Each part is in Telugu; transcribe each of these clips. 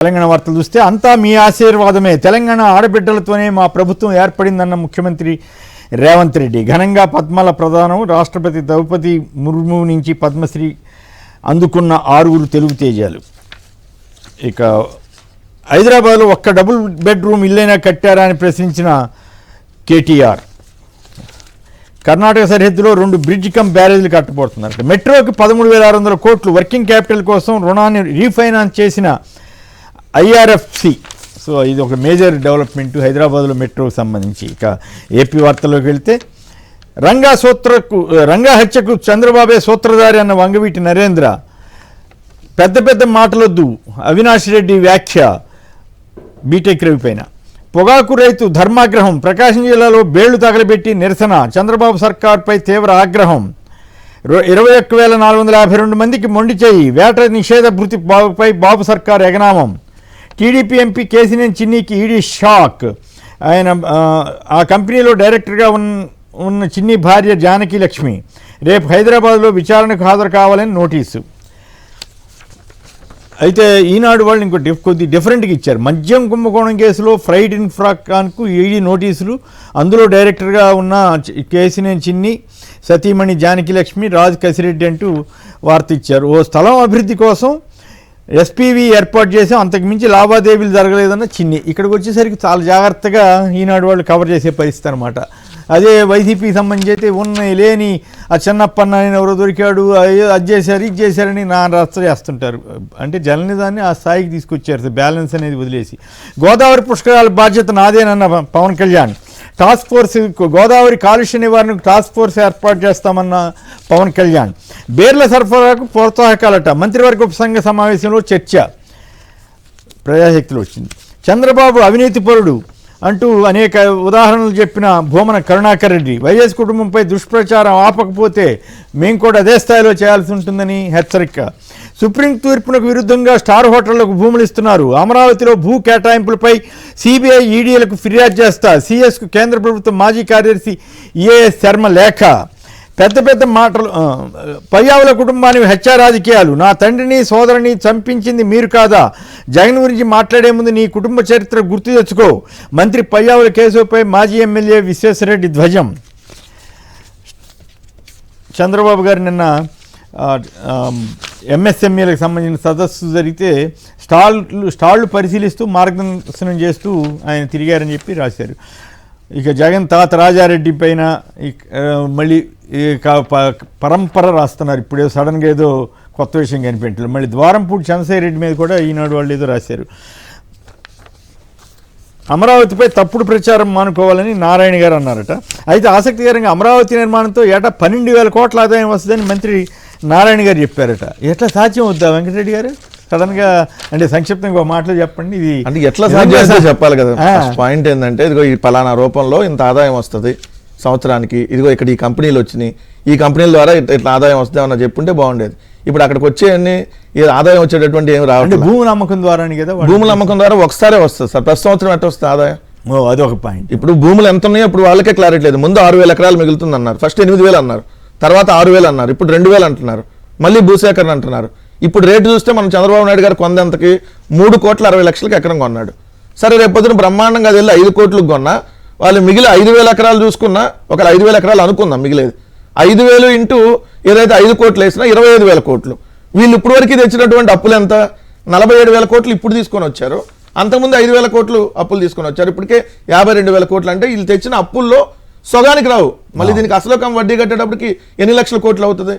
తెలంగాణ వార్తలు చూస్తే అంతా మీ ఆశీర్వాదమే, తెలంగాణ ఆడబిడ్డలతోనే మా ప్రభుత్వం ఏర్పడిందన్న ముఖ్యమంత్రి రేవంత్ రెడ్డి. ఘనంగా పద్మాల ప్రదానం. రాష్ట్రపతి ద్రౌపది ముర్ము నుంచి పద్మశ్రీ అందుకున్న 6 తెలుగు తేజాలు. ఇక హైదరాబాద్లో ఒక్క డబుల్ బెడ్రూమ్ ఇల్లైనా కట్టారా అని ప్రశ్నించిన కేటీఆర్. కర్ణాటక సరిహద్దులో 2 బ్రిడ్జ్ కమ్ బ్యారేజీలు కట్టబోతున్నారు. మెట్రోకి 13,600 కోట్లు వర్కింగ్ క్యాపిటల్ కోసం రుణాన్ని రీఫైనాన్స్ చేసిన ఐఆర్ఎఫ్సి. సో ఇది ఒక మేజర్ డెవలప్మెంట్ హైదరాబాద్లో మెట్రోకి సంబంధించి. ఇక ఏపీ వార్తల్లోకి వెళ్తే రంగా హత్యకు చంద్రబాబే సూత్రధారి అన్న వంగవీటి నరేంద్ర. పెద్ద పెద్ద మాటలొద్దు అవినాష్ రెడ్డి వ్యాఖ్య. బీటెక్ రవి పైన. పొగాకు రైతు ధర్మాగ్రహం. ప్రకాశం జిల్లాలో బేళ్లు తగలబెట్టి నిరసన. చంద్రబాబు సర్కార్పై తీవ్ర ఆగ్రహం. 21,452 మందికి మొండి చేయి. వేట నిషేధ భృతిపై బాబు సర్కార్ ఎగనామం. టీడీపీ ఎంపీ కేసినేని చిన్నీకి ఈడీ షాక్. ఆయన ఆ కంపెనీలో డైరెక్టర్గా ఉన్న చిన్ని భార్య జానకి లక్ష్మి రేపు హైదరాబాద్లో విచారణకు హాజరు కావాలని నోటీసు. అయితే ఈనాడు వాళ్ళు కొద్ది డిఫరెంట్గా ఇచ్చారు. మద్యం కుంభకోణం కేసులో ఫ్రైడ్ ఇన్ఫ్రాక్కాన్కు ఈడీ నోటీసులు. అందులో డైరెక్టర్గా ఉన్న కేసినేని చిన్ని, సతీమణి జానకి లక్ష్మి, రాజ్ కసిరెడ్డి అంటూ వార్త ఇచ్చారు. ఓ స్థలం అభివృద్ధి కోసం ఎస్పీవీ ఏర్పాటు చేసాం, అంతకుమించి లావాదేవీలు జరగలేదన్న చిన్ని. ఇక్కడికి వచ్చేసరికి చాలా జాగ్రత్తగా ఈనాడు వాళ్ళు కవర్ చేసే పరిస్థితి అనమాట. అదే వైసీపీకి సంబంధించి అయితే లేని ఆ చిన్నప్పన్న ఆయన ఎవరో దొరికాడు, అది చేశారు ఇది చేశారని రచ్చ చేస్తుంటారు. అంటే జర్నలిజాన్ని ఆ స్థాయికి తీసుకొచ్చారు, బ్యాలెన్స్ అనేది వదిలేసి. గోదావరి పుష్కరాల బాధ్యత నాదేనన్న పవన్ కళ్యాణ్. టాస్క్ ఫోర్స్ గోదావరి కాలుష్య నివారణకు టాస్క్ ఫోర్స్ ఏర్పాటు చేస్తామన్న పవన్ కళ్యాణ్. బేర్ల సరఫరాకు ప్రోత్సాహకాలట. మంత్రివర్గ ఉపసంఘ సమావేశంలో చర్చ. ప్రజాశక్తిలో వచ్చింది. చంద్రబాబు అవినీతిపరుడు అంటూ అనేక ఉదాహరణలు చెప్పిన భూమన కరుణాకర్ రెడ్డి. వైఎస్ కుటుంబంపై దుష్ప్రచారం ఆపకపోతే మేము కూడా అదే స్థాయిలో చేయాల్సి ఉంటుందని హెచ్చరిక. సుప్రీం తీర్పునకు విరుద్ధంగా స్టార్ హోటళ్లకు భూములు ఇస్తున్నారు. అమరావతిలో భూ కేటాయింపులపై సిబిఐ ఈడీలకు ఫిర్యాదు చేస్తా. సిఎస్కు కేంద్ర ప్రభుత్వం మాజీ కార్యదర్శి ఏఎస్ శర్మ లేఖ. పెద్ద పెద్ద మాటలు. పయ్యావుల కుటుంబానికి హత్య రాజకీయాలు. నా తండ్రిని సోదరుని చంపించింది మీరు కాదా? జగన్ గురించి మాట్లాడే ముందు నీ కుటుంబ చరిత్ర గుర్తు తెచ్చుకో. మంత్రి పయ్యావుల కేసుపై మాజీ ఎమ్మెల్యే విశ్వేశ్వరరెడ్డి ధ్వజం. చంద్రబాబు గారు నిన్న ఎంఎస్ఎంఈలకు సంబంధించిన సదస్సు జరిగితే స్టాళ్లు పరిశీలిస్తూ మార్గదర్శనం చేస్తూ ఆయన తిరిగారని చెప్పి రాశారు. ఇక జగన్ తాత రాజారెడ్డి పైన మళ్ళీ పరంపర రాస్తున్నారు. ఇప్పుడు సడన్గా ఏదో కొత్త విషయం కనిపించలేదు. మళ్ళీ ద్వారంపూడి చంద్రశేఖర్ రెడ్డి మీద కూడా ఈనాడు వాళ్ళు ఏదో రాశారు. అమరావతిపై తప్పుడు ప్రచారం మానుకోవాలని నారాయణ గారు అన్నారట. అయితే ఆసక్తికరంగా అమరావతి నిర్మాణంతో ఏటా 12,000 కోట్ల ఆదాయం వస్తుందని మంత్రి నారాయణ గారు చెప్పారట. ఎట్లా సాధ్యం వద్దా వెంకటరెడ్డి గారు? సడన్గా అంటే సంక్షిప్తంగా మాటలు చెప్పండి. ఇది అంటే ఎట్లా సాధ్యం చెప్పాలి కదా. పాయింట్ ఏంటంటే ఇదిగో ఈ పలానా రూపంలో ఇంత ఆదాయం వస్తుంది సంవత్సరానికి, ఇదిగో ఇక్కడ ఈ కంపెనీలు వచ్చినాయి, ఈ కంపెనీల ద్వారా ఇట్లా ఆదాయం వస్తుంది అన్న చెప్పుంటే బాగుండేది. ఇప్పుడు అక్కడికి వచ్చేయన్ని ఆదాయం వచ్చేటటువంటి ఏమి రావాలి. భూముల అమ్మకం ద్వారా కదా. భూముల అమ్మకం ద్వారా ఒకసారే వస్తుంది సార్. ప్రతి సంవత్సరం ఎట్లా వస్తుంది ఆదాయం? అదొక పాయింట్. ఇప్పుడు భూములు ఎంత ఉన్నాయో ఇప్పుడు వాళ్ళకే క్లారిటీ లేదు. ముందు 6,000 ఎకరాలు మిగులుతుంది అన్నారు. ఫస్ట్ 8,000 అన్నారు, తర్వాత 6,000 అన్నారు, ఇప్పుడు 2,000 అంటున్నారు, మళ్ళీ భూసేకరణ అంటున్నారు. ఇప్పుడు రేటు చూస్తే మనం చంద్రబాబు నాయుడు గారు కొందంతకి 3,60,00,000 ఎకరం కొన్నాడు. సరే రేపొద్దున బ్రహ్మాండంగా అది వెళ్ళి 5 కోట్లకు కొన్నా, వాళ్ళు మిగిలి 5,000 ఎకరాలు చూసుకున్నా, ఒక 5,000 ఎకరాలు అనుకుందాం మిగిలేదు, 5,000 ఇంటూ ఏదైతే 5 కోట్లు వేసినా 25,000 కోట్లు. వీళ్ళు ఇప్పుడు వరకు తెచ్చినటువంటి అప్పులు ఎంత? 47,000 కోట్లు ఇప్పుడు తీసుకొని వచ్చారు. అంతకుముందు 5,000 కోట్లు అప్పులు తీసుకొని వచ్చారు. ఇప్పటికే 52,000 కోట్లు. అంటే వీళ్ళు తెచ్చిన అప్పుల్లో సగానికి రావు. మళ్ళీ దీనికి అసలు వడ్డీ కట్టేటప్పటికి ఎన్ని లక్షల కోట్లు అవుతుంది?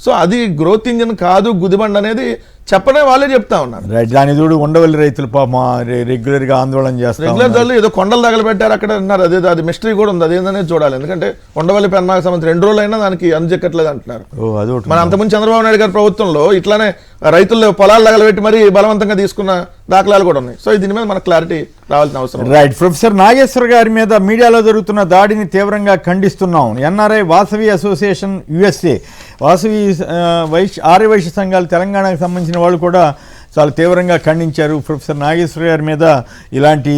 సో అది గ్రోత్ ఇంజిన్ కాదు, గుదిబండ అనేది చెప్పనే వాళ్ళే చెప్తా ఉన్నారు. దాని చూడు ఉండవల్లి రైతులు రెగ్యులర్గా ఆందోళన చేస్తారు. రెగ్యులర్ ఏదో కొండలు తగలబెట్టారు అక్కడ అన్నారు. అది మిస్టరీ కూడా ఉంది, అదేందనేది చూడాలి. ఎందుకంటే ఉండవల్లి పెన్నాకు సంబంధించి 2 రోజులైనా దానికి అందజెక్కట్లేదు అంటున్నారు. మన అంతకుముందు చంద్రబాబు నాయుడు గారి ప్రభుత్వంలో ఇట్లానే రైతులు పొలాలు తగలబెట్టి మరీ బలవంతంగా తీసుకున్న దాఖలాలు కూడా ఉన్నాయి. సో దీని మీద మనకు క్లారిటీ రావాల్సిన అవసరం. రైట్. ప్రొఫెసర్ నాగేశ్వర్ గారి మీద మీడియాలో జరుగుతున్న దాడిని తీవ్రంగా ఖండిస్తున్నాం. NRI Vasavi association USA, Vasavi Arya Vysya సంఘాలు తెలంగాణకు సంబంధించిన వాళ్ళు కూడా చాలా తీవ్రంగా ఖండించారు. ప్రొఫెసర్ నాగేశ్వర గారి మీద ఇలాంటి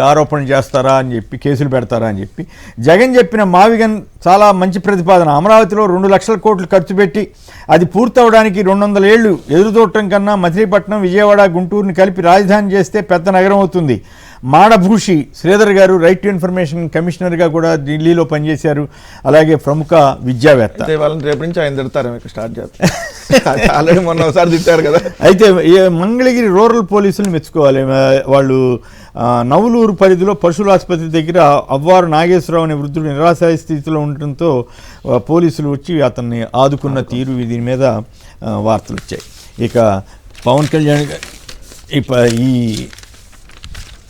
ఆరోపణలు చేస్తారా అని చెప్పి, కేసులు పెడతారా అని చెప్పి. జగన్ చెప్పిన మావిగన్ చాలా మంచి ప్రతిపాదన. అమరావతిలో 2 లక్షల కోట్లు ఖర్చు పెట్టి అది పూర్తవడానికి 200 ఏళ్లు ఎదురుచూడటం కన్నా మచిలీపట్నం, విజయవాడ, గుంటూరుని కలిపి రాజధాని చేస్తే పెద్ద నగరం అవుతుంది. మాడభూషి శ్రీధర్ గారు రైట్ టు ఇన్ఫర్మేషన్ కమిషనర్గా కూడా ఢిల్లీలో పనిచేశారు. అలాగే ప్రముఖ విద్యావేత్త. వాళ్ళని రేపు నుంచి ఆయన తిడతారు, మీకు స్టార్ట్ చేస్తారు. ఆల్రెడీ మొన్న ఒకసారి తిట్టారు కదా. అయితే మంగళగిరి రూరల్ పోలీసులు మెచ్చుకోవాలి. వాళ్ళు నవలూరు పరిధిలో పశువుల ఆసుపత్రి దగ్గర అవ్వారు నాగేశ్వరరావు అనే వృద్ధుడు నిరాశయ స్థితిలో ఉండటంతో పోలీసులు వచ్చి అతన్ని ఆదుకున్న తీరు, దీని మీద వార్తలు వచ్చాయి. ఇక పవన్ కళ్యాణ్ ఈ